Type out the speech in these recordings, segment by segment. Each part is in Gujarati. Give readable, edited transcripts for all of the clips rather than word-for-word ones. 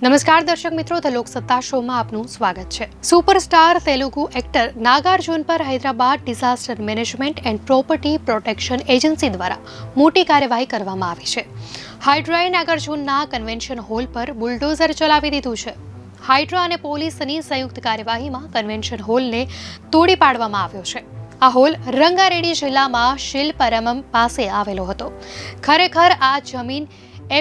નમસ્કાર દર્શક મિત્રો, ધ લોકસત્તા શોમાં આપનું સ્વાગત છે। સુપરસ્ટાર તેલુગુ એક્ટર નાગાર્જુન પર Hyderabad disaster management and property protection agency દ્વારા મોટી કાર્યવાહી કરવામાં આવી છે। હાઇડ્રાએ નાગાર્જુનના કન્વેન્શન હોલ પર બુલડોઝર ચલાવી દીધું છે। હાઇડ્રા અને પોલીસની સંયુક્ત કાર્યવાહીમાં કન્વેન્શન હોલને તોડી પાડવામાં આવ્યો છે। આ હોલ રંગારેડી જિલ્લામાં શિલ્પરમમ પાસે આવેલો હતો। ખરેખર આ જમીન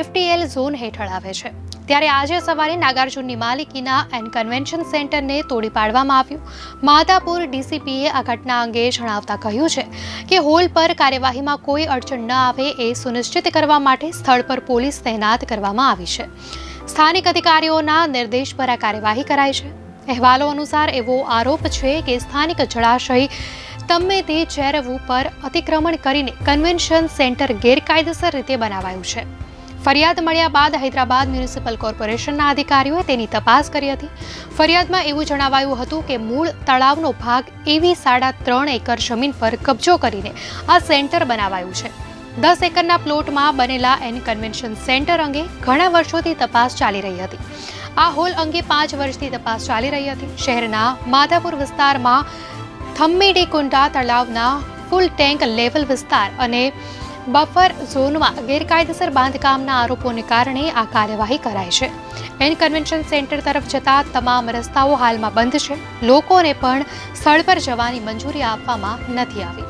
FTL ઝોન હેઠળ આવે છે। ત્યારે આજે સવારે નાગાર્જુનની માલિકીના એન કન્વેન્શન સેન્ટરને તોડી પાડવામાં આવ્યું। માધાપુર ડીસીપીએ આ ઘટના અંગે જણાવતા કહ્યું છે કે હોલ પર કાર્યવાહીમાં કોઈ અડચણ ન આવે એ સુનિશ્ચિત કરવા માટે સ્થળ પર પોલીસ તૈનાત કરવામાં આવી છે। સ્થાનિક અધિકારીઓના નિર્દેશ પર આ કાર્યવાહી કરાઈ છે। અહેવાલો અનુસાર એવો આરોપ છે કે સ્થાનિક જળાશય તમ્મેતી ચેરવ ઉપર અતિક્રમણ કરીને કન્વેન્શન સેન્ટર ગેરકાયદેસર રીતે બનાવાયું છે। ફરિયાદ મળ્યા બાદ હૈદરાબાદ મ્યુનિસિપલ કોર્પોરેશનના અધિકારીઓએ તેની તપાસ કરી હતી। ફરિયાદમાં એવું જણાવાયું હતું કે મૂળ તળાવનો ભાગ એવી 3.5 એકર જમીન પર કબજો કરીને આ સેન્ટર બનાવાયું છે। 10 એકરના પ્લોટમાં બનેલા એન કન્વેન્શન સેન્ટર અંગે ઘણા વર્ષોથી તપાસ ચાલી રહી હતી। આ હોલ અંગે 5 વર્ષથી તપાસ ચાલી રહી હતી। શહેરના માધાપુર વિસ્તારમાં થમ્મીડીકુંડા તળાવના ફૂલ ટેન્ક લેવલ વિસ્તાર અને બફર ઝોનમાં ગેરકાયદેસર બાંધકામના આરોપોને કારણે આ કાર્યવાહી કરાઈ છે। એન કન્વેન્શન સેન્ટર તરફ જતા તમામ રસ્તાઓ હાલમાં બંધ છે। લોકોને પણ સ્થળ પર જવાની મંજૂરી આપવામાં નથી આવી।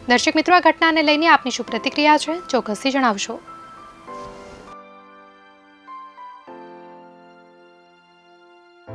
દર્શક મિત્રો, આ ઘટનાને લઈને આપની શું પ્રતિક્રિયા છે, ચોક્કસથી જણાવશો।